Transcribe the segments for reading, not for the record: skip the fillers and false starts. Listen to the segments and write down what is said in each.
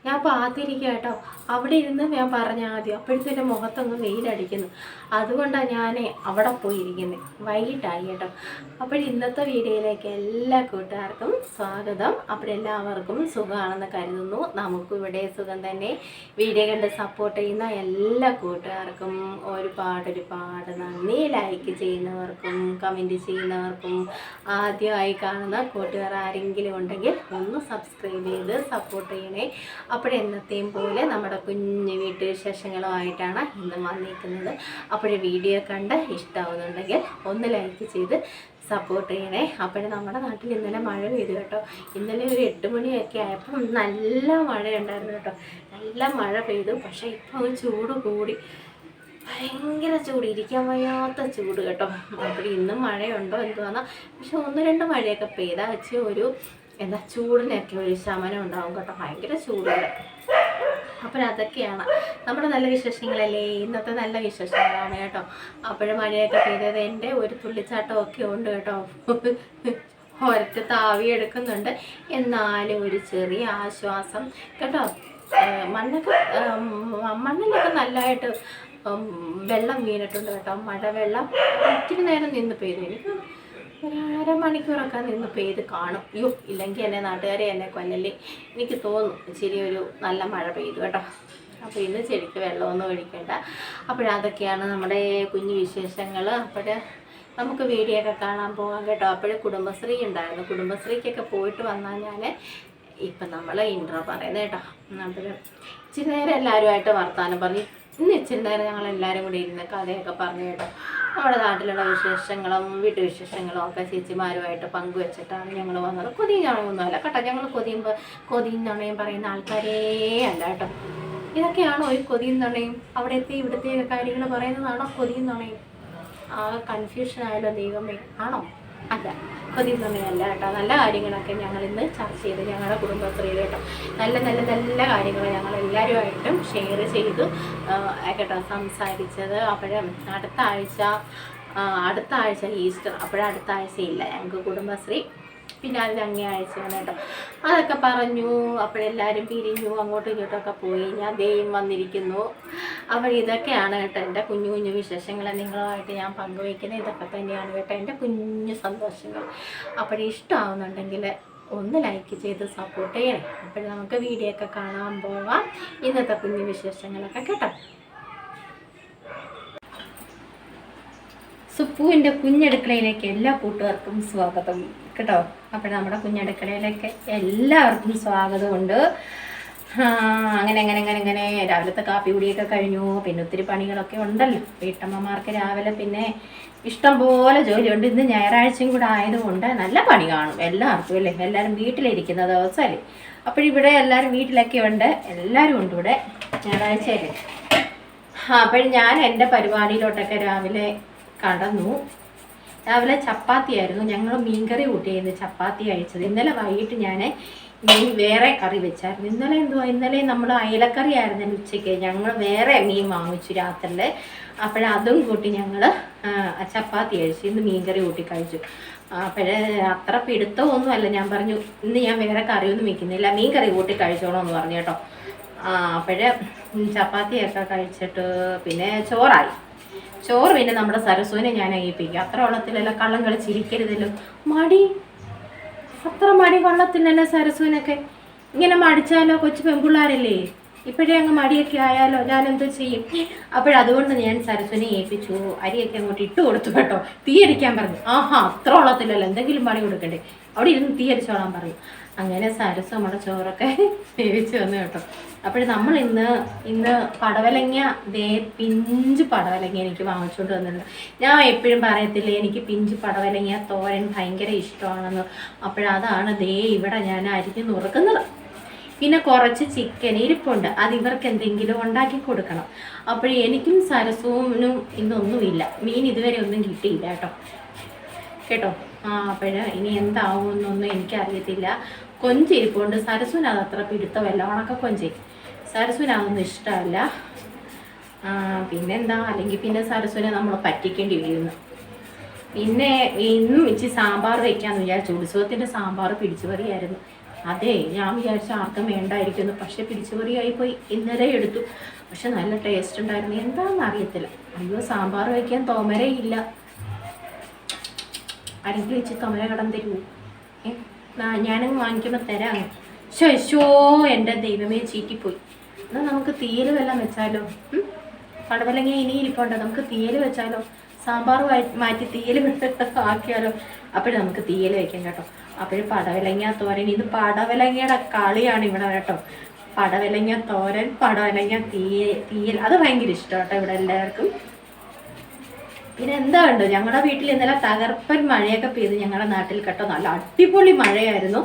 ഞാൻ പാത്തിരിക്കുക കേട്ടോ. അവിടെ ഇരുന്ന് ഞാൻ പറഞ്ഞ ആദ്യം, അപ്പോഴത്തേൻ്റെ മുഖത്തൊന്ന് വെയിലടിക്കുന്നു. അതുകൊണ്ടാണ് ഞാൻ അവിടെ പോയിരിക്കുന്നത്. വൈകിട്ടായി കേട്ടോ. അപ്പോൾ ഇന്നത്തെ വീഡിയോയിലേക്ക് എല്ലാ കൂട്ടുകാർക്കും സ്വാഗതം. അപ്പോഴെല്ലാവർക്കും സുഖമാണെന്ന് കരുതുന്നു. നമുക്കും ഇവിടെ സുഖം തന്നെ. വീഡിയോ കണ്ട് സപ്പോർട്ട് ചെയ്യുന്ന എല്ലാ കൂട്ടുകാർക്കും ഒരുപാട് നന്ദി. ലൈക്ക് ചെയ്യുന്നവർക്കും കമൻറ്റ് ചെയ്യുന്നവർക്കും ആദ്യമായി കാണുന്ന കൂട്ടുകാർ ആരെങ്കിലും ഉണ്ടെങ്കിൽ ഒന്ന് സബ്സ്ക്രൈബ് ചെയ്ത് സപ്പോർട്ട് ചെയ്യണേ. അപ്പോഴെന്നത്തെയും പോലെ നമ്മുടെ കുഞ്ഞു വീട്ടുവിശേഷങ്ങളുമായിട്ടാണ് ഇന്ന് വന്നിരിക്കുന്നത്. അപ്പോൾ വീഡിയോ കണ്ട് ഇഷ്ടമാവുന്നുണ്ടെങ്കിൽ ഒന്ന് ലൈക്ക് ചെയ്ത് സപ്പോർട്ട് ചെയ്യണേ. അപ്പോഴേ നമ്മുടെ നാട്ടിൽ ഇന്നലെ മഴ പെയ്തു കേട്ടോ. ഇന്നലെ ഒരു 8 മണിയൊക്കെ ആയപ്പം നല്ല മഴയുണ്ടായിരുന്നു കേട്ടോ. നല്ല മഴ പെയ്തു. പക്ഷേ ഇപ്പോൾ ചൂട് കൂടി, ഭയങ്കര ചൂട്, ഇരിക്കാൻ വയ്യാത്ത ചൂട് കേട്ടോ. അപ്പോൾ ഇന്നും മഴയുണ്ടോ എന്തുവാന്നാ. പക്ഷെ 1-2 മഴയൊക്കെ പെയ്താൽ വെച്ച് ഒരു ചൂടിനൊക്കെ ഒരു ശമനം ഉണ്ടാവും കേട്ടോ. ഭയങ്കര ചൂടുണ്ട്. അപ്പോൾ അതൊക്കെയാണ് നമ്മുടെ നല്ല വിശേഷങ്ങളല്ലേ. ഇന്നത്തെ നല്ല വിശേഷങ്ങളാണ് കേട്ടോ. അപ്പോഴും മഴയൊക്കെ പെയ്തത് എൻ്റെ ഒരു തുള്ളിച്ചാട്ടമൊക്കെ ഉണ്ട് കേട്ടോ. ഒരറ്റ താവി എടുക്കുന്നുണ്ട്, എന്നാലും ഒരു ചെറിയ ആശ്വാസം കേട്ടോ. മണ്ണിലൊക്കെ നല്ലതായിട്ട് വെള്ളം വീണിട്ടുണ്ട് കേട്ടോ. മഴവെള്ളം ഒത്തിരി നേരം നിന്ന് പെയ്തു. എനിക്ക് ഒരു അരമണിക്കൂറൊക്കെ നിന്ന് പെയ്ത് കാണും. ഇല്ലെങ്കിൽ എന്നെ നാട്ടുകാരെ എന്നെ കൊല്ലല്ലേ എനിക്ക് തോന്നും. ഇച്ചിരി ഒരു നല്ല മഴ പെയ്തു കേട്ടോ. അപ്പോൾ ഇന്ന് ചെടിക്ക് വെള്ളമൊന്നും ഒഴിക്കേണ്ട. അപ്പോഴതൊക്കെയാണ് നമ്മുടെ കുഞ്ഞു വിശേഷങ്ങൾ. അപ്പോൾ നമുക്ക് വീഡിയോ ഒക്കെ കാണാൻ പോകാം കേട്ടോ. അപ്പോൾ കുടുംബശ്രീ ഉണ്ടായിരുന്നു. കുടുംബശ്രീക്കൊക്കെ പോയിട്ട് വന്നാൽ ഞാൻ ഇപ്പം നമ്മൾ ഇൻട്രോ പറയുന്നത് കേട്ടോ. അപ്പോൾ ഇച്ചിരി നേരം എല്ലാവരുമായിട്ട് വർത്താനം പറഞ്ഞ് ഇന്ന് ഇച്ചിരി നേരം ഞങ്ങളെല്ലാവരും കൂടി ഇരുന്ന് കഥയൊക്കെ പറഞ്ഞു കേട്ടോ. നമ്മുടെ നാട്ടിലുള്ള വിശേഷങ്ങളും വീട്ടുവിശേഷങ്ങളും ഒക്കെ ചേച്ചിമാരുമായിട്ട് പങ്കുവെച്ചിട്ടാണ് ഞങ്ങൾ വന്നത്. കൊതിയും ഞണയൊന്നുമല്ല കേട്ടോ. ഞങ്ങൾ കൊതിയും നുണയും പറയുന്ന ആൾക്കാരേ അല്ല കേട്ടോ. ഇതൊക്കെയാണോ ഒരു കൊതിയും നുണയും? അവിടുത്തെ ഇവിടുത്തെ കാര്യങ്ങൾ പറയുന്നതാണോ കൊതിയും നുണയും? കൺഫ്യൂഷൻ ആയാലോ ദൈവമേ. ആണോ? അല്ല, കൊതിയും നുണയല്ല കേട്ടോ. നല്ല കാര്യങ്ങളൊക്കെ ഞങ്ങൾ ഇന്ന് ചർച്ച ചെയ്ത് ഞങ്ങളുടെ കുടുംബശ്രീയിൽ കേട്ടോ. നല്ല കാര്യങ്ങൾ ഞങ്ങൾ എല്ലാവരുമായിട്ടും ഷെയർ ചെയ്തു കേട്ടോ സംസാരിച്ചത്. അപ്പോഴും അടുത്ത ആഴ്ച ഈസ്റ്റർ. അപ്പോഴടുത്ത ആഴ്ചയില്ല ഞങ്ങൾക്ക് കുടുംബശ്രീ. പിന്നെ അതിന് അങ്ങേ ആഴ്ചയാണ് കേട്ടോ. അതൊക്കെ പറഞ്ഞു. അപ്പോഴെല്ലാവരും പിരിഞ്ഞു, അങ്ങോട്ടും ഇങ്ങോട്ടൊക്കെ പോയി. ഞാൻ ദൈവം വന്നിരിക്കുന്നു. അപ്പോൾ ഇതൊക്കെയാണ് കേട്ടോ എൻ്റെ കുഞ്ഞു വിശേഷങ്ങൾ നിങ്ങളുമായിട്ട് ഞാൻ പങ്കുവയ്ക്കുന്നത്. ഇതൊക്കെ തന്നെയാണ് കേട്ടോ എൻ്റെ കുഞ്ഞു സന്തോഷങ്ങൾ. അപ്പോഴിഷ്ടമാവുന്നുണ്ടെങ്കിൽ ഒന്ന് ലൈക്ക് ചെയ്ത് സപ്പോർട്ട് ചെയ്യണേ. അപ്പോൾ നമുക്ക് വീഡിയോ ഒക്കെ കാണാൻ പോവാം. ഇന്നത്തെ കുഞ്ഞു വിശേഷങ്ങളൊക്കെ കേട്ടോ. സുപ്പുവിൻ്റെ കുഞ്ഞടുക്കളയിലേക്ക് എല്ലാ കൂട്ടുകാർക്കും സ്വാഗതം കേട്ടോ. അപ്പോൾ നമ്മുടെ കുഞ്ഞടുക്കളയിലേക്ക് എല്ലാവർക്കും സ്വാഗതമുണ്ട്. അങ്ങനെ രാവിലത്തെ കാപ്പി കുടിയൊക്കെ കഴിഞ്ഞു. പിന്നെ ഒത്തിരി പണികളൊക്കെ ഉണ്ടല്ലോ വീട്ടമ്മമാർക്ക്. രാവിലെ പിന്നെ ഇഷ്ടം പോലെ ജോലിയുണ്ട്. ഇന്ന് ഞായറാഴ്ചയും കൂടെ ആയതുകൊണ്ട് നല്ല പണി കാണും എല്ലാവർക്കും അല്ലേ. എല്ലാവരും വീട്ടിലിരിക്കുന്ന ദിവസമല്ലേ. അപ്പോഴിവിടെ എല്ലാവരും വീട്ടിലൊക്കെ ഉണ്ട്. എല്ലാവരും ഉണ്ട് ഇവിടെ. ഞായറാഴ്ചയല്ലേ. അപ്പോൾ ഞാൻ എൻ്റെ പരിപാടിയിലോട്ടൊക്കെ രാവിലെ കടന്നു. രാവിലെ ചപ്പാത്തി ആയിരുന്നു. ഞങ്ങൾ മീൻകറി കൂട്ടിയായിരുന്നു ചപ്പാത്തി കഴിച്ചത്. ഇന്നലെ വൈകിട്ട് ഞാൻ മീൻ വേറെ കറി വെച്ചായിരുന്നു. ഇന്നലെ നമ്മൾ അയലക്കറി ആയിരുന്നു ഉച്ചയ്ക്ക്. ഞങ്ങൾ വേറെ മീൻ വാങ്ങിച്ചു രാത്രിയിൽ. അപ്പോഴതും കൂട്ടി ഞങ്ങൾ ചപ്പാത്തി കഴിച്ചു. ഇന്ന് മീൻകറി കൂട്ടി കഴിച്ചു. അപ്പോഴേ അത്ര പിടുത്തമൊന്നുമല്ല. ഞാൻ പറഞ്ഞു ഇന്ന് ഞാൻ വേറെ കറിയൊന്നും വെക്കുന്നില്ല, മീൻ കറി കൂട്ടി കഴിച്ചോളൂ എന്ന് പറഞ്ഞു കേട്ടോ. അപ്പോഴേ ചപ്പാത്തിയൊക്കെ കഴിച്ചിട്ട് പിന്നെ ചോറ് പിന്നെ നമ്മുടെ സരസുവിനെ ഞാൻ അയ്യിപ്പിക്കും. അത്ര വെള്ളത്തിലല്ല കള്ളം കളിച്ചിരിക്കരുതല്ലോ. അത്ര മടി കൊള്ളത്തില്ലല്ലോ സരസുവിനൊക്കെ. ഇങ്ങനെ മടിച്ചാലോ, കൊച്ചു പെൺപിള്ളാരല്ലേ, ഇപ്പോഴേ അങ്ങ് മടിയൊക്കെ ആയാലോ ഞാനെന്തോ ചെയ്യും. അപ്പോഴതുകൊണ്ട് ഞാൻ സരസുവിനെ ഏൽപ്പിച്ചു. അരിയൊക്കെ അങ്ങോട്ട് ഇട്ട് കൊടുത്തു കേട്ടോ. തീ അരിക്കാൻ പറഞ്ഞു. അത്ര വെള്ളത്തില്ലല്ലോ, എന്തെങ്കിലും പണി കൊടുക്കണ്ടേ, അവിടെ ഇരുന്ന് തീ അരിച്ചോളാൻ പറയും. അങ്ങനെ സരസ് നമ്മുടെ ചോറൊക്കെ വേവിച്ച് വന്നു കേട്ടോ. അപ്പോൾ നമ്മൾ ഇന്ന് പടവലങ്ങ, പിഞ്ച് പടവലങ്ങ എനിക്ക് വാങ്ങിച്ചുകൊണ്ട് വന്നിട്ടുണ്ട്. ഞാൻ എപ്പോഴും പറയത്തില്ലേ എനിക്ക് പിഞ്ച് പടവലങ്ങ തോരൻ ഭയങ്കര ഇഷ്ടമാണെന്ന്. അപ്പോഴതാണ് ഇവിടെ ഞാൻ അരിഞ്ഞ് നുറുക്കുന്നത്. പിന്നെ കുറച്ച് ചിക്കൻ ഇരിപ്പുണ്ട്. അത് ഇവർക്ക് എന്തെങ്കിലും ഉണ്ടാക്കി കൊടുക്കണം. അപ്പോൾ എനിക്കും സരസുവിനും ഇന്നൊന്നുമില്ല. മീൻ ഇതുവരെ ഒന്നും കിട്ടിയില്ല കേട്ടോ. അപ്പോൾ ഇനി എന്താവുമെന്നൊന്നും എനിക്കറിയത്തില്ല. കൊഞ്ചിരിപ്പുണ്ട്. സരസുവിനത് അത്ര പിടുത്തമല്ല. ഉണക്ക കൊഞ്ചി സരസുവിനതൊന്നും ഇഷ്ടമല്ല. പിന്നെന്താ, അല്ലെങ്കിൽ പിന്നെ സരസുവിനെ നമ്മൾ പറ്റിക്കേണ്ടി വരുന്നു. പിന്നെ ഇന്നും ഇച്ചിരി സാമ്പാർ വയ്ക്കാമെന്ന് വിചാരിച്ചു. ഉത്സവത്തിൻ്റെ സാമ്പാർ പിടിച്ചു പറിയായിരുന്നു. അതെ, ഞാൻ വിചാരിച്ച ആർക്കും വേണ്ടായിരിക്കുന്നു, പക്ഷെ പിടിച്ചുപറിയായിപ്പോയി. ഇന്നലെ എടുത്തു, പക്ഷെ നല്ല ടേസ്റ്റ് ഉണ്ടായിരുന്നു. എന്താണെന്ന് അറിയത്തില്ല. അയ്യോ, സാമ്പാർ വയ്ക്കാൻ തോമരേ ഇല്ല. ആരെങ്കിലും വെച്ച് തോമര കടം തരുമോ? ഞാനും വാങ്ങിക്കുമ്പോൾ തരാം. ശോ, എൻ്റെ ദൈവമേ, ചീറ്റിപ്പോയി. എന്നാൽ നമുക്ക് തീയൽ വല്ലതും വെച്ചാലോ? പടവലങ്ങ ഇനി ഇരിപ്പുണ്ടോ? നമുക്ക് തീയൽ വെച്ചാലോ? സാമ്പാർ മാറ്റി തീയൽ ആക്കിയാലോ? അപ്പോഴും നമുക്ക് തീയൽ വയ്ക്കാം കേട്ടോ. അപ്പോഴും പടവലങ്ങ തോരൻ. ഇത് പടവലങ്ങയുടെ കളിയാണ് ഇവിടെ കേട്ടോ. പടവലങ്ങ തോരൻ, പടവലങ്ങ തീയൽ, അത് ഭയങ്കര ഇഷ്ടം കേട്ടോ ഇവിടെ എല്ലാവർക്കും. പിന്നെ എന്താ ഉണ്ട്, ഞങ്ങളുടെ വീട്ടിൽ ഇന്നലെ തകർപ്പൻ മഴയൊക്കെ പെയ്ത് ഞങ്ങളുടെ നാട്ടിൽ കേട്ടോ. നല്ല അടിപൊളി മഴയായിരുന്നു.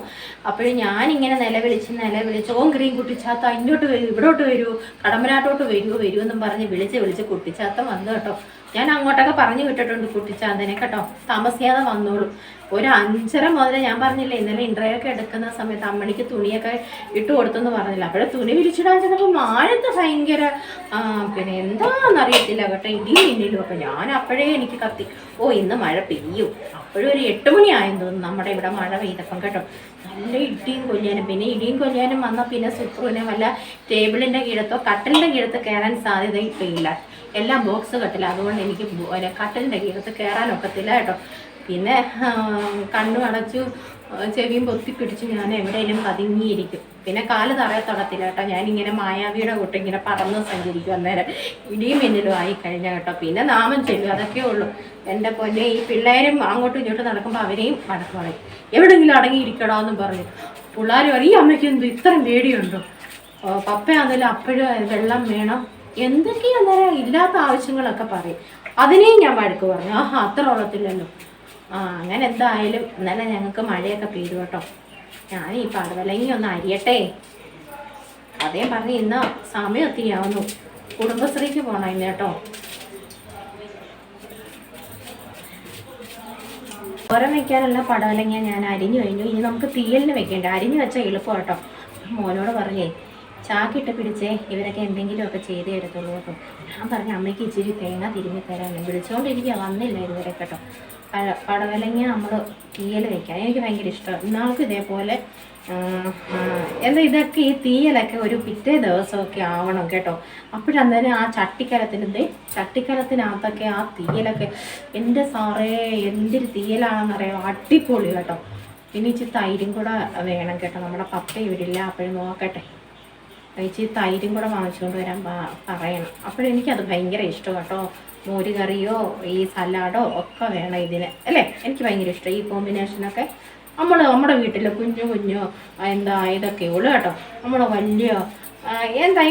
അപ്പോഴും ഞാനിങ്ങനെ നിലവിളിച്ച് ഓം ക്രീം കുട്ടിച്ചാത്ത ഇങ്ങോട്ട് വരൂ, ഇവിടോട്ട് വരൂ, കടമ്പനാട്ടോട്ട് വരൂ എന്നും പറഞ്ഞ് വിളിച്ച് കുട്ടിച്ചാത്ത വന്നു കേട്ടോ. ഞാൻ അങ്ങോട്ടൊക്കെ പറഞ്ഞു വിട്ടിട്ടുണ്ട് കുട്ടിച്ചാന്തനെ കേട്ടോ. താമസിയാതെ വന്നോളൂ. ഒരു 5:30 മുതൽ ഞാൻ പറഞ്ഞില്ലേ, ഇന്നലെ ഇന്റർവ്യൂ ഒക്കെ എടുക്കുന്ന സമയത്ത് അമ്മണിക്ക് തുണിയൊക്കെ ഇട്ട് കൊടുത്തെന്ന് പറഞ്ഞില്ല. അപ്പോഴേ തുണി വിരിച്ചിടാൻ ചെന്നപ്പോൾ മഴത്ത് ഭയങ്കര പിന്നെ എന്താണെന്നറിയത്തില്ല കേട്ടോ, ഇടിയും മിന്നലും. അപ്പം ഞാൻ അപ്പോഴേ എനിക്ക് കത്തി, ഇന്ന് മഴ പെയ്യും. അപ്പോഴും ഒരു 8 മണി ആയെന്ന് തോന്നുന്നു നമ്മുടെ ഇവിടെ മഴ പെയ്തപ്പം കേട്ടോ. നല്ല ഇടിയും കൊല്ലാനും. പിന്നെ ഇടിയും കൊല്ലാനും വന്നാൽ പിന്നെ സുപ്രൂനെ വല്ല ടേബിളിൻ്റെ കീഴത്തോ കട്ടിലിൻ്റെ കീഴത്ത് കയറാൻ സാധ്യത ഇപ്പം ഇല്ല. എല്ലാം ബോക്സ് കട്ടില്ല. അതുകൊണ്ട് എനിക്ക് കട്ടിലിൻ്റെ കീഴത്ത് കയറാനൊക്കത്തില്ല കേട്ടോ. പിന്നെ കണ്ണു അടച്ചു ചെവിയും പൊത്തിപ്പിടിച്ച് ഞാൻ എവിടെയെങ്കിലും പതുങ്ങിയിരിക്കും. പിന്നെ കാല് തറയത്തൊടത്തില്ല കേട്ടോ. ഞാനിങ്ങനെ മായാവിയുടെ കൂട്ട് ഇങ്ങനെ പറന്ന് സഞ്ചരിക്കും. അന്നേരം ഇടിയും മിന്നലും ആയി കഴിഞ്ഞാൽ കേട്ടോ. പിന്നെ നാമം ചെല്ലും, അതൊക്കെ ഉള്ളൂ. എൻ്റെ പൊന്നെ, ഈ പിള്ളേരും അങ്ങോട്ടും ഇങ്ങോട്ടും നടക്കുമ്പോൾ അവരെയും വടക്ക് പറയും, എവിടെയെങ്കിലും അടങ്ങിയിരിക്കണോ എന്നും പറഞ്ഞു. പിള്ളേർ പറയും, ഈ അമ്മയ്ക്ക് എന്ത് ഇത്രയും പേടിയുണ്ടോ? പപ്പയാണെങ്കിലും അപ്പോഴും വെള്ളം വേണം, എന്തൊക്കെയാ അന്നേരം ഇല്ലാത്ത ആവശ്യങ്ങളൊക്കെ പറയും. അതിനെയും ഞാൻ വഴക്ക് പറഞ്ഞു. അത്ര ഉള്ളത്തില്ലല്ലോ. അങ്ങനെ എന്തായാലും ഇന്നലെ ഞങ്ങൾക്ക് മഴയൊക്കെ പെയ്തു കേട്ടോ. ഞാൻ ഈ പടവലങ്ങി ഒന്ന് അരിയട്ടെ. അതേ പറഞ്ഞ് ഇന്ന് സമയം ഒത്തിരി ആവുന്നു. കുടുംബശ്രീക്ക് പോകണം ഇന്ന് കേട്ടോ. ഓരം വയ്ക്കാനുള്ള പടവലങ്ങ ഞാൻ അരിഞ്ഞു കഴിഞ്ഞു. ഇനി നമുക്ക് തീയലിന് വെക്കേണ്ട. അരിഞ്ഞു വെച്ചാൽ എളുപ്പം കേട്ടോ. മോനോട് പറഞ്ഞേ, ചാക്കിട്ട് പിടിച്ചേ, ഇവരൊക്കെ എന്തെങ്കിലുമൊക്കെ ചെയ്തേ എടുത്തുള്ളൂ കേട്ടോ. ഞാൻ പറഞ്ഞ അമ്മയ്ക്ക് ഇച്ചിരി തേങ്ങ തിരുമ്മി തരാൻ വിളിച്ചുകൊണ്ടിരിക്കുക, വന്നില്ല ഇതുവരെ കേട്ടോ. പടവലങ്ങ നമ്മൾ തീയൽ വയ്ക്കാം, എനിക്ക് ഭയങ്കര ഇഷ്ടമാണ്. ഇന്നാൾക്ക് ഇതേപോലെ ഇതൊക്കെ ഈ തീയലൊക്കെ ഒരു പിറ്റേ ദിവസമൊക്കെ ആവണം കേട്ടോ. അപ്പോഴന്നേരം ആ ചട്ടിക്കലത്തിനകത്തൊക്കെ ആ തീയലൊക്കെ എൻ്റെ സാറേ എന്തൊരു തീയലാണെന്നറിയാം, അടിപൊളി കേട്ടോ. പിന്നെ ഇച്ചിരി തൈരും കൂടെ വേണം കേട്ടോ. നമ്മുടെ പപ്പ ഇവരില്ല, അപ്പോഴും നോക്കട്ടെ, ഇച്ചിരി തൈരും കൂടെ വാങ്ങിച്ചുകൊണ്ട് വരാൻ പറയണം. അപ്പോഴെനിക്കത് ഭയങ്കര ഇഷ്ടം കേട്ടോ. മോര് കറിയോ ഈ സലാഡോ ഒക്കെ വേണം ഇതിന്, അല്ലേ? എനിക്ക് ഭയങ്കര ഇഷ്ടം ഈ കോമ്പിനേഷനൊക്കെ. നമ്മുടെ വീട്ടിൽ കുഞ്ഞു ഇതൊക്കെ ഉള്ളു കേട്ടോ. നമ്മൾ വലിയ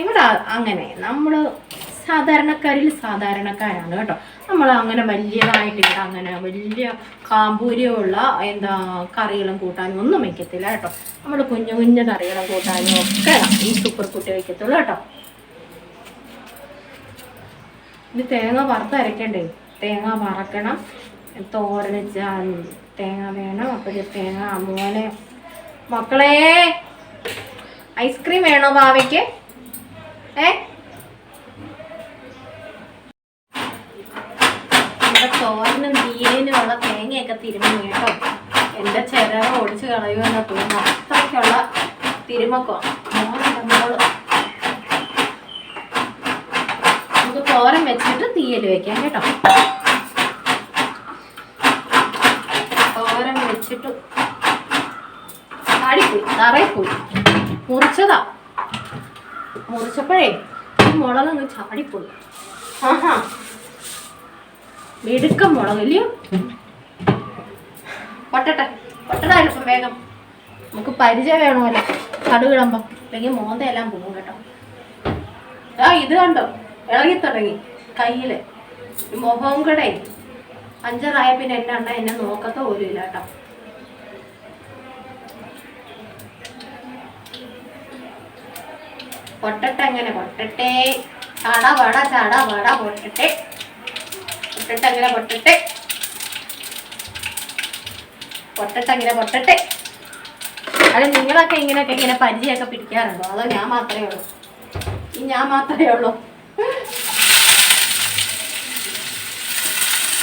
ഇവിടെ അങ്ങനെ നമ്മൾ സാധാരണക്കാരാണ് കേട്ടോ. നമ്മൾ അങ്ങനെ വലിയതായിട്ട് ഇവിടെ അങ്ങനെ വലിയ കാമ്പൂര്യമുള്ള കറികളും കൂട്ടാനും ഒന്നും വയ്ക്കത്തില്ല കേട്ടോ. നമ്മൾ കുഞ്ഞു കറികളും കൂട്ടാനും ഒക്കെ ഈ സൂപ്പർ കുട്ടി വയ്ക്കത്തുള്ളൂ കേട്ടോ. ഇത് തേങ്ങ വറുത്തരയ്ക്കണ്ടേ, തേങ്ങ വറക്കണം. തോരന് തേങ്ങ വേണം. അപ്പോഴും തേങ്ങ മോനെ, മക്കളെ ഐസ്ക്രീം വേണോ ഭാവയ്ക്ക്? നമ്മുടെ തോരനും തീയലിനുമുള്ള തേങ്ങയൊക്കെ തിരുമ്മി കേട്ടോ. എൻ്റെ ചിരവ ഒടിച്ച് കളയുമെന്ന് തോന്നുന്നു, അത്രയ്ക്കുള്ള തിരുമക്കോ. മോള് നമുക്ക് തോരൻ വെച്ചിട്ട് തീയൽ വെക്കാം കേട്ടോ. തോരൻ വെച്ചിട്ട് തറയിപ്പോയി മുറിച്ചപ്പോഴേ ഈ മുളകങ്ങ് ചാടിപ്പോയി. വെടുക്കം മുളക് ഇല്ലയോ? പൊട്ടടായിരിക്കും വേഗം. നമുക്ക് പരിചയം വേണമല്ലോ കടുകിടുമ്പോ, അല്ലെങ്കിൽ മോന്തയെല്ലാം പോകും കേട്ടോ. ഇത് കണ്ടോ, ഇളകി തുടങ്ങി കയ്യില്. മുഖവും കൂടെ 5 പിന്നെ എൻ്റെ അണ്ണ എന്നെ നോക്കത്ത പോലും ഇല്ല കേട്ടോ. പൊട്ടട്ടെ, അങ്ങനെ പൊട്ടട്ടെ, ചാടാ വാടാ പൊട്ടട്ടെ അങ്ങനെ പൊട്ടട്ടെ. അത് നിങ്ങളൊക്കെ ഇങ്ങനെ പരിചയമൊക്കെ പിടിക്കാറുണ്ടോ? അതോ ഞാൻ മാത്രമേ ഉള്ളൂ?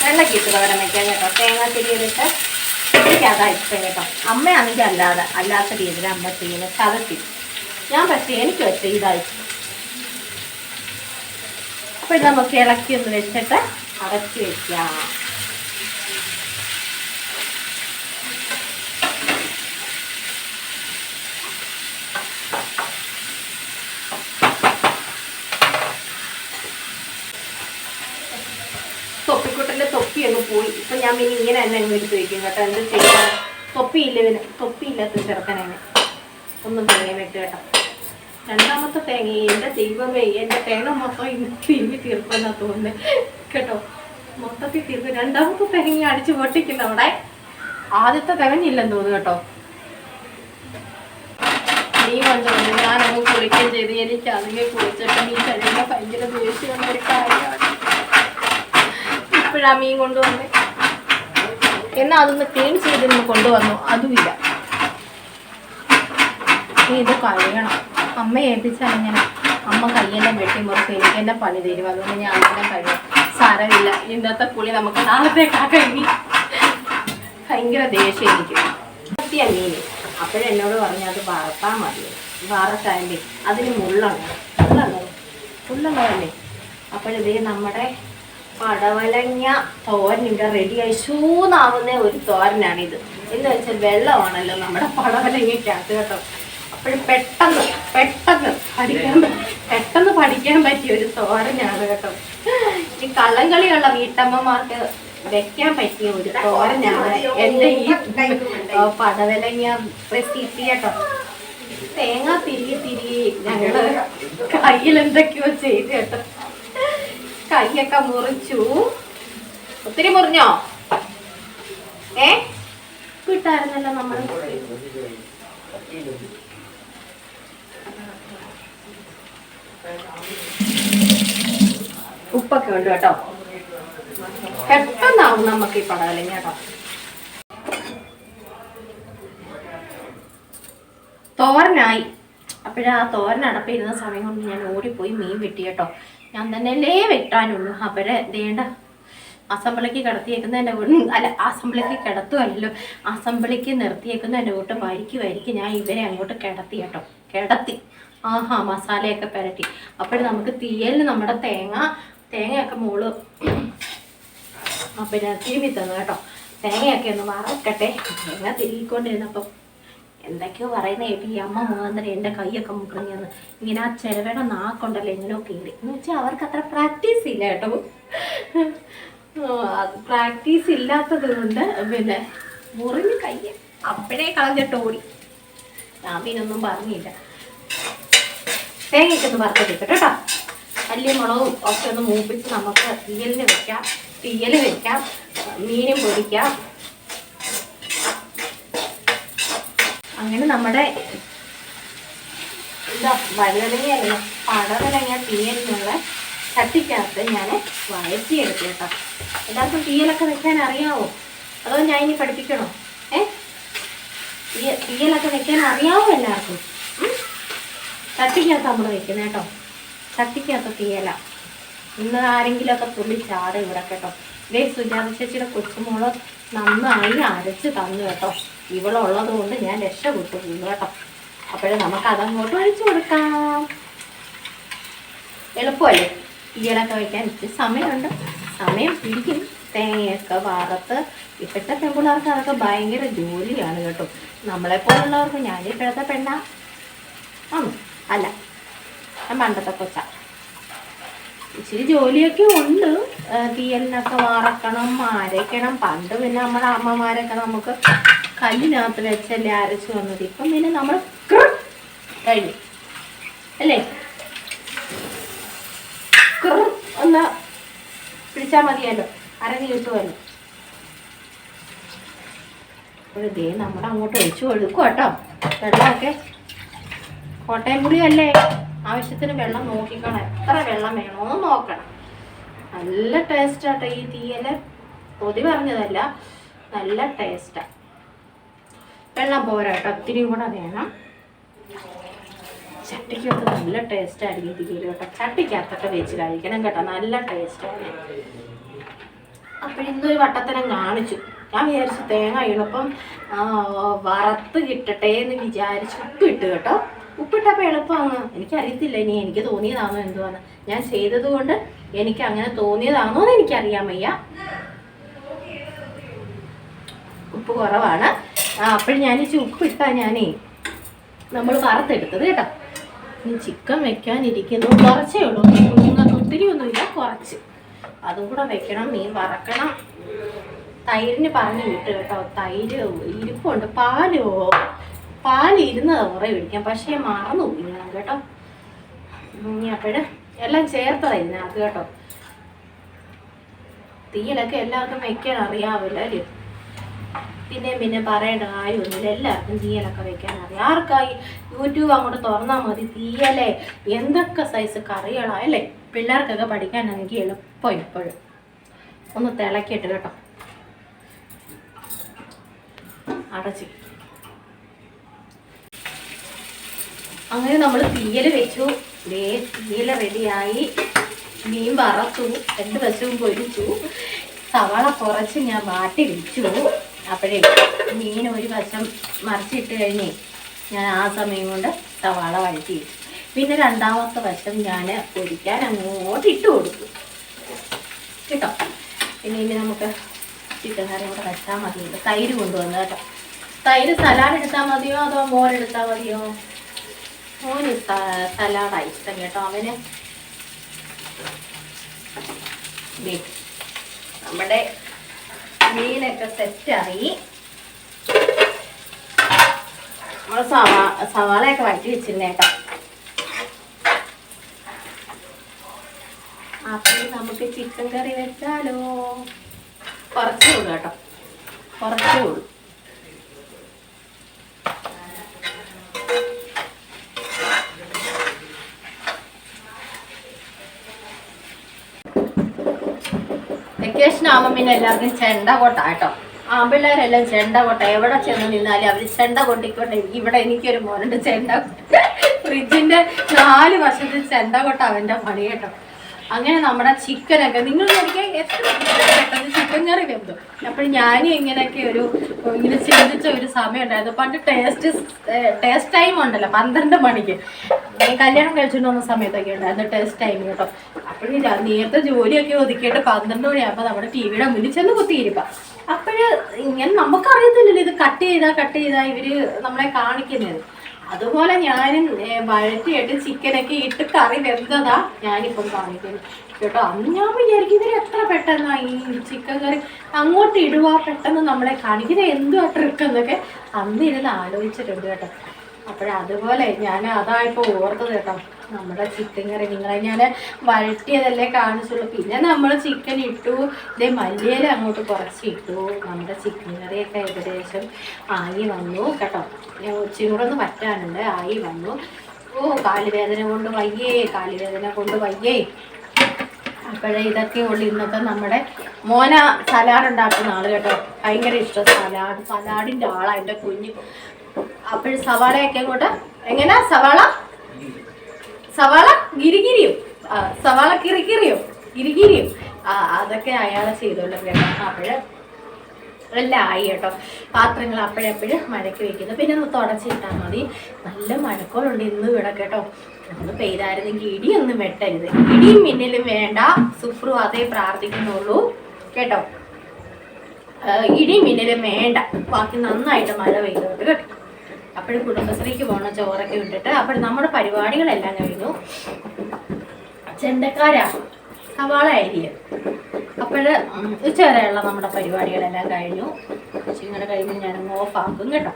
വെള്ളക്കിട്ട് തോരൻ വയ്ക്കാൻ കേട്ടോ. തേങ്ങ തിരിയിലിട്ട് അതാ ഇഷ്ടം കേട്ടോ. അമ്മയാണെങ്കിൽ അല്ലാത്ത രീതിയിൽ അമ്മ ചെയ്യുന്നത് ചതത്തി. ഞാൻ പക്ഷേ എനിക്ക് വെച്ച ഇതായി. അപ്പോൾ ഇത് നമുക്ക് ഇളക്കി ഒന്ന് വെച്ചിട്ട് അടച്ച് വയ്ക്കാം. തൊപ്പിക്കുട്ടൻ്റെ തൊപ്പി അങ്ങ് പോയി. ഇപ്പം ഞാൻ പിന്നെ ഇങ്ങനെ തന്നെ അങ്ങ് എടുത്ത് വയ്ക്കും കേട്ടോ. എന്ത് ചെയ്യാൻ, തൊപ്പിയില്ലാത്ത ചെറുക്കനെ ഒന്നും തേങ്ങ വെട്ട് കേട്ടോ. രണ്ടാമത്തെ തേങ്ങ എൻ്റെ ദൈവമേ, എൻ്റെ തേങ്ങ മൊത്തം ഇന്ന് തിരിഞ്ഞ് തീർക്കുമെന്നാണ് തോന്നുന്നത് കേട്ടോ. മൊത്തത്തിൽ തീർക്കും. രണ്ടാമത്തെ തേങ്ങ അടിച്ച് പൊട്ടിക്കുന്ന അവിടെ. ആദ്യത്തെ തികഞ്ഞില്ലെന്ന് തോന്നുന്നു കേട്ടോ. നീ കൊണ്ടുവന്നു ഞാനങ്ങ് കുളിക്കുകയും ചെയ്ത്. എനിക്ക് അതിനെ കുളിച്ചിട്ട് നീ കഴിയുമ്പോൾ ഭയങ്കര ദേഷ്യമുള്ള ഒരു കാര്യമാണ്. ഇപ്പോഴാ മീൻ കൊണ്ടുവന്ന് എന്നാൽ അതൊന്ന് ക്ലീൻ ചെയ്തിരുന്ന് കൊണ്ടുവന്നു, അതുമില്ല. ഇത് കഴുകണം. അമ്മയെ ഏൽപ്പിച്ചാൽ ഇങ്ങനെ അമ്മ കയ്യെല്ലാം വെട്ടി മുറിച്ച് എനിക്ക് എൻ്റെ പണി തരും. അതുകൊണ്ട് ഞാൻ അങ്ങനെ കഴിയും. സാരമില്ല, ഇന്നത്തെ കുളി നമുക്ക് നാളത്തേക്കാ കഴിഞ്ഞ്. ഭയങ്കര ദേഷ്യം എനിക്ക്. സത്യ മീൻ അപ്പോഴെന്നോട് പറഞ്ഞു അത് വറുത്താൽ മതി. വറുത്താലേ അതിന് മുള്ളുള്ളതല്ലേ. അപ്പോഴതേ നമ്മുടെ പടവലങ്ങ തോരനിൻ്റെ റെഡിയായി ഷൂന്നാവുന്ന ഒരു തോരനാണിത്. എന്ന് വെച്ചാൽ വെള്ളമാണല്ലോ നമ്മുടെ പടവലങ്ങയ്ക്കകത്ത് കേട്ടോ. അപ്പോഴും പെട്ടെന്ന് പഠിക്കാൻ പറ്റിയ ഒരു തോരനാണ് കേട്ടോ. ഈ കള്ളംകളിയുള്ള വീട്ടമ്മമാർക്ക് വെക്കാൻ പറ്റിയ ഒരു തോരനാണ് എൻ്റെ ഈ പടവലങ്ങ റെസിപ്പി കേട്ടോ. തേങ്ങ തിരികെ ഞങ്ങള് കയ്യിലെന്തൊക്കെയോ ചെയ്ത് കേട്ടോ. കൈയൊക്കെ മുറിച്ചു. ഒത്തിരി മുറിഞ്ഞോ? കിട്ടായിരുന്നല്ലോ നമ്മൾ. ഉപ്പൊക്കെ ഉണ്ട് കേട്ടോ. പെട്ടെന്നാവും നമുക്ക് ഈ പടവലങ്ങ കേട്ടോ. തോരനായി. അപ്പോഴാ തോരൻ അടപ്പിരുന്ന സമയം കൊണ്ട് ഞാൻ ഓടിപ്പോയി മീൻ വെട്ടി കേട്ടോ. ഞാൻ തന്നെയല്ലേ വെട്ടാനുള്ളൂ. അവരെ ദേണ്ട അസംബ്ലിക്ക് കിടത്തിയേക്കുന്നതിൻ്റെ അല്ല, അസംബ്ലിക്ക് കിടത്തുമല്ലോ, അസംബ്ലിക്ക് നിർത്തിയേക്കുന്നതിൻ്റെ കൂട്ട് വരിക്ക് ഞാൻ ഇവരെ അങ്ങോട്ട് കിടത്തി കേട്ടോ. മസാലയൊക്കെ പുരട്ടി. അപ്പോഴും നമുക്ക് തീയലിന് നമ്മുടെ തേങ്ങയൊക്കെ മോള് പിന്നെ തിരുമ്പി തന്നു കേട്ടോ. തേങ്ങയൊക്കെ ഒന്ന് വറക്കട്ടെ. തേങ്ങ തിരികൊണ്ടിരുന്നപ്പം എന്തൊക്കെയോ പറയുന്ന കേട്ടി. ഈ അമ്മ മുഖാന്തരം എൻ്റെ കൈയൊക്കെ മുറിഞ്ഞെന്ന്. ഇങ്ങനെ ആ ചെലവയുടെ നാക്കുണ്ടല്ലോ എങ്ങനെയൊക്കെ ഉണ്ട് എന്ന് വെച്ചാൽ അവർക്ക് അത്ര പ്രാക്ടീസ് ഇല്ല കേട്ടോ. പ്രാക്ടീസ് ഇല്ലാത്തത് കൊണ്ട് പിന്നെ മുറിഞ്ഞ് കയ്യ അപ്പോഴേ കളഞ്ഞിട്ട് ഓടി. ഞാൻ പിന്നൊന്നും പറഞ്ഞില്ല. തേങ്ങയൊക്കെ ഒന്ന് വറുത്തെടുക്കട്ടെ കേട്ടോ. വലിയ മുളകും ഒക്കെ ഒന്ന് മൂപ്പിച്ച് നമുക്ക് തീയൽ വെക്കാം, മീനും പൊരിക്കാം. അങ്ങനെ നമ്മുടെ വഴുതനങ്ങയല്ല പടവലങ്ങ തീയലിനുള്ള ചട്ടിക്കകത്ത് ഞാൻ വഴറ്റിയെടുത്തു കേട്ടോ. എല്ലാവർക്കും തീയലൊക്കെ വെക്കാൻ അറിയാവോ? അതോ ഞാൻ ഇനി പഠിപ്പിക്കണോ? തീയലൊക്കെ വെക്കാൻ അറിയാവോ എല്ലാവർക്കും? ചട്ടിക്കകത്ത് നമ്മൾ വെക്കുന്നത് കേട്ടോ. ചട്ടിക്കകത്ത് തീയല. ഇന്ന് ആരെങ്കിലുമൊക്കെ തുള്ളി ചാട് ഇവിടെ കേട്ടോ. ഇതേ സുജാത ചേച്ചിയുടെ കൊച്ചുമോള് നന്നായി അരച്ച് തന്നു കേട്ടോ. ഇവളുള്ളത് കൊണ്ട് ഞാൻ രക്ഷപ്പെട്ടു പോകുന്നു കേട്ടോ. അപ്പോഴേ നമുക്ക് അതങ്ങോട്ട് ഒഴിച്ചു കൊടുക്കാം. എളുപ്പമല്ലേ തീയലൊക്കെ വയ്ക്കാൻ? ഇച്ചിരി സമയമുണ്ട്, സമയം പിടിക്കും. തേങ്ങയൊക്കെ വറുത്ത് ഇപ്പോഴത്തെ പെൺപിള്ളേർക്ക് അതൊക്കെ ഭയങ്കര ജോലിയാണ് കേട്ടോ. നമ്മളെപ്പോലുള്ളവർക്ക് ഞാനിപ്പോഴത്തെ പെണ്ണ അല്ല, ഞാൻ പണ്ടത്തെ കൊച്ച. ഇച്ചിരി ജോലിയൊക്കെ ഉണ്ട്. തീയലിനൊക്കെ വറക്കണം, അരയ്ക്കണം. പണ്ട് പിന്നെ നമ്മുടെ അമ്മമാരൊക്കെ നമുക്ക് കല്ലിനകത്ത് വെച്ചല്ലേ അരച്ചു വന്നത്. ഇപ്പം പിന്നെ നമ്മൾ കഴിഞ്ഞു അല്ലേ? ഒന്ന് പിടിച്ചാൽ മതിയല്ലോ, അരഞ്ഞ് കിട്ടുമല്ലോ. അപ്പോഴേ നമ്മുടെ അങ്ങോട്ട് ഒഴിച്ചു കൊടുക്കും കേട്ടോ. വെള്ളമൊക്കെ കോട്ടയം പുളിയല്ലേ, ആവശ്യത്തിന് വെള്ളം നോക്കിക്കണം. എത്ര വെള്ളം വേണമെന്ന് നോക്കണം. നല്ല ടേസ്റ്റാട്ടോ ഈ തീയല്. പൊതി പറഞ്ഞതല്ല, നല്ല ടേസ്റ്റാണ്. വെള്ളം പോരാ കേട്ടോ, ഒത്തിരി കൂടെ വേണം. ചട്ടിക്കകത്ത് നല്ല ടേസ്റ്റായിരിക്കും തീയല് കേട്ടോ. ചട്ടിക്കകത്തൊക്കെ വെച്ച് കഴിക്കണം കേട്ടോ, നല്ല ടേസ്റ്റാണ്. അപ്പോഴിന്നൊരു വട്ടത്തരം കാണിച്ചു. ഞാൻ വിചാരിച്ചു തേങ്ങ എളുപ്പം വറുത്ത് കിട്ടട്ടെ എന്ന് വിചാരിച്ച് ഉപ്പിട്ട് കേട്ടോ. ഉപ്പിട്ടപ്പോൾ എളുപ്പമാണ്. എനിക്കറിയത്തില്ല, ഇനി എനിക്ക് തോന്നിയതാണോ എന്തുവാന്ന്. ഞാൻ ചെയ്തത് കൊണ്ട് എനിക്ക് അങ്ങനെ തോന്നിയതാണോ എന്ന് എനിക്കറിയാൻ വയ്യ. ഉപ്പ് കുറവാണ്. അപ്പോഴും ഞാൻ ഉപ്പിട്ടാ ഞാനേ നമ്മൾ വറുത്തെടുത്തത് കേട്ടോ. ഇനി ചിക്കൻ വെക്കാനിരിക്കുന്നു. കുറച്ചേ ഉള്ളൂ, കുഞ്ഞുങ്ങൾക്ക് ഒത്തിരി ഒന്നുമില്ല, കുറച്ച്. അതും കൂടെ വെക്കണം. മീൻ വറക്കണം. തൈരിന് പറഞ്ഞു വിട്ടു കേട്ടോ. തൈര് ഇരിപ്പുണ്ട്. പാല് ഇരുന്നതാ കുറേ പിടിക്കാം, പക്ഷേ മറന്നു പോയി ഞാൻ കേട്ടോ. ഇനി അപ്പോഴ് എല്ലാം ചേർത്തതാ ഇതിനകത്ത് കേട്ടോ. തീയിലൊക്കെ എല്ലാവർക്കും വെക്കാൻ അറിയാവില്ല അല്ലേ? പിന്നെ പറയേണ്ട കാര്യമൊന്നുമില്ല. എല്ലാവർക്കും തീയലൊക്കെ വെക്കാൻ അറിയാം. ആർക്കായി യൂട്യൂബ് അങ്ങോട്ട് തുറന്നാൽ മതി. തീയലേ എന്തൊക്കെ സൈസ് കറികളാ അല്ലേ? പിള്ളേർക്കൊക്കെ പഠിക്കാനാണെങ്കിൽ എളുപ്പം. ഇപ്പോഴും ഒന്ന് തിളക്കിയിട്ട് കേട്ടോ അടച്ച്. അങ്ങനെ നമ്മൾ തീയൽ വെച്ചു. തീയൽ റെഡിയായി. മീൻ വറച്ചു, 2 വശവും പൊരിച്ചു. സവാള കുറച്ച് ഞാൻ വാട്ടി വെച്ചു. അപ്പോഴേ മീൻ ഒരു വശം മറിച്ചിട്ട് കഴിഞ്ഞ് ഞാൻ ആ സമയം കൊണ്ട് സവാള വഴറ്റി വെച്ചു. പിന്നെ 2ാമത്തെ വശം ഞാൻ പൊരിക്കാൻ അങ്ങോട്ട് ഇട്ട് കൊടുത്തു കേട്ടോ. പിന്നെ നമുക്ക് ചിക്കൻ കറി കൂടെ വെച്ചാൽ മതിയുണ്ട്. തൈര് കൊണ്ടുവന്നു കേട്ടോ. തൈര് സലാഡ് എടുത്താൽ മതിയോ അതോ മോരെടുത്താൽ മതിയോ? മോന് സലാഡാണ് ഇഷ്ടം കേട്ടോ. അവന് നമ്മുടെ മീനൊക്കെ സെറ്റായി. നമ്മൾ സവാളയൊക്കെ വഴറ്റി വെച്ചിരുന്നേ കേട്ടോ. അപ്പോൾ നമുക്ക് ചിക്കൻ കറി വെച്ചാലോ? കുറച്ചേ ഉള്ളൂ കേട്ടോ, കുറച്ചേ ഉള്ളൂ. വെക്കേഷൻ ആകുമ്പോൾ പിന്നെ എല്ലാവർക്കും ചെണ്ട കൊട്ട കേട്ടോ. ആമ്പിള്ളേരെല്ലാം ചെണ്ട കൊട്ട. എവിടെ ചെന്ന് നിന്നാലും അവർ ചെണ്ട കൊട്ടിക്കൊണ്ട്. ഇവിടെ എനിക്കൊരു മോനുണ്ട് ചെണ്ട. ഫ്രിഡ്ജിന്റെ 4 വശത്ത് ചെണ്ട കൊട്ട അവൻ്റെ പണി കേട്ടോ. അങ്ങനെ നമ്മുടെ ചിക്കനൊക്കെ നിങ്ങൾ നോക്കിയാൽ എത്ര പെട്ടെന്ന് ചിക്കൻ കറി വെന്തു. അപ്പോൾ ഞാനും ഇങ്ങനെ ചിന്തിച്ച ഒരു സമയം ഉണ്ടായിരുന്നു. പണ്ട് ടേസ്റ്റ് ടൈം ഉണ്ടല്ലോ 12 മണിക്ക് കല്യാണം കഴിച്ചുകൊണ്ട് വന്ന സമയത്തൊക്കെ ഉണ്ടായിരുന്നു ടേസ്റ്റ് ടൈം കേട്ടോ. അപ്പോഴും നേരത്തെ ജോലിയൊക്കെ ഒതുക്കിയിട്ട് 12 മണിയാകുമ്പോൾ നമ്മുടെ ടിവിയുടെ മുന്നിൽ ചെന്ന് കുത്തിയിരിക്കാം. അപ്പോഴ് ഇങ്ങനെ നമുക്കറിയത്തില്ലല്ലോ ഇത് കട്ട് ചെയ്താ ഇവര് നമ്മളെ കാണിക്കുന്നത്. അതുപോലെ ഞാനും വഴറ്റിയിട്ട് ചിക്കനൊക്കെ ഇട്ട് കറി വെന്തതാ ഞാനിപ്പം കാണിക്കുന്നു കേട്ടോ. അന്ന് ഞാൻ വിചാരിക്കും ഇവര് എത്ര പെട്ടെന്നാ ഈ ചിക്കൻ കറി അങ്ങോട്ട് ഇടുക, പെട്ടെന്ന് നമ്മളെ കാണിക്കുന്നത് എന്തുവാ ട്രിക്ക് എന്നൊക്കെ അന്ന് ഇരുന്ന് ആലോചിച്ചിട്ടുണ്ട് കേട്ടോ. അപ്പോഴതുപോലെ ഞാൻ അതായിപ്പോൾ ഓർത്തത് കേട്ടോ. നമ്മുടെ ചിക്കൻ കറി നിങ്ങളെ ഞാൻ വഴറ്റിയതല്ലേ കാണിച്ചുള്ളൂ. പിന്നെ നമ്മൾ ചിക്കൻ ഇട്ടു, ഇതേ മല്ലിയില അങ്ങോട്ട് കുറച്ച് ഇട്ടു. നമ്മുടെ ചിക്കൻ കറിയൊക്കെ ഏകദേശം ആയി വന്നു കേട്ടോ. ഉച്ചയും കൂടെ ഒന്ന് വറ്റാനുണ്ട്. ആയി വന്നു. കാലുവേദന കൊണ്ട് വയ്യേ. അപ്പോഴേ ഇതൊക്കെ ഉള്ളു ഇന്നത്തെ നമ്മുടെ മോന സലാഡ് ഉണ്ടാക്കുന്ന ആള് കേട്ടോ. ഭയങ്കര ഇഷ്ടം സലാഡിൻ്റെ ആളാണ് എൻ്റെ കുഞ്ഞ്. അപ്പോൾ സവാളയൊക്കെ കൂടെ എങ്ങനെയാ സവാള ഗിരിഗിരിയും സവാള ഗിരിഗിരിയും അതൊക്കെ അയാളെ ചെയ്തോളും കേട്ടോ. അപ്പോഴ് എല്ലാം ആയി കേട്ടോ. പാത്രങ്ങൾ അപ്പോഴെപ്പോഴും മഴയ്ക്ക് വെക്കുന്നു. പിന്നെ ഒന്ന് തുടച്ചിട്ടാൽ മതി. നല്ല മഴക്കോളുണ്ട് ഇന്ന് ഇവിടെ കേട്ടോ. ഒന്ന് പെയ്തായിരുന്നെങ്കിൽ ഇടിയൊന്നും വെട്ടരുത്. ഇടിയും മിന്നലും വേണ്ട. സുഫ്രു അതേ പ്രാർത്ഥിക്കുന്നുള്ളൂ കേട്ടോ. ഇടിയും മിന്നലും വേണ്ട. ബാക്കി നന്നായിട്ട് മഴ പെയ്തോട്ട് കേട്ടോ. അപ്പോഴും കുടുംബശ്രീക്ക് പോകണം ചോറൊക്കെ ഇട്ടിട്ട്. അപ്പോൾ നമ്മുടെ പരിപാടികളെല്ലാം കഴിഞ്ഞു. ചെണ്ടക്കാരാ സവാള അരിയും. അപ്പോൾ ഉച്ചവരെയുള്ള നമ്മുടെ പരിപാടികളെല്ലാം കഴിഞ്ഞു. ഉച്ചയും കൂടെ കഴിഞ്ഞ് ഞാനങ്ങ് ഓഫാക്കും കേട്ടോ.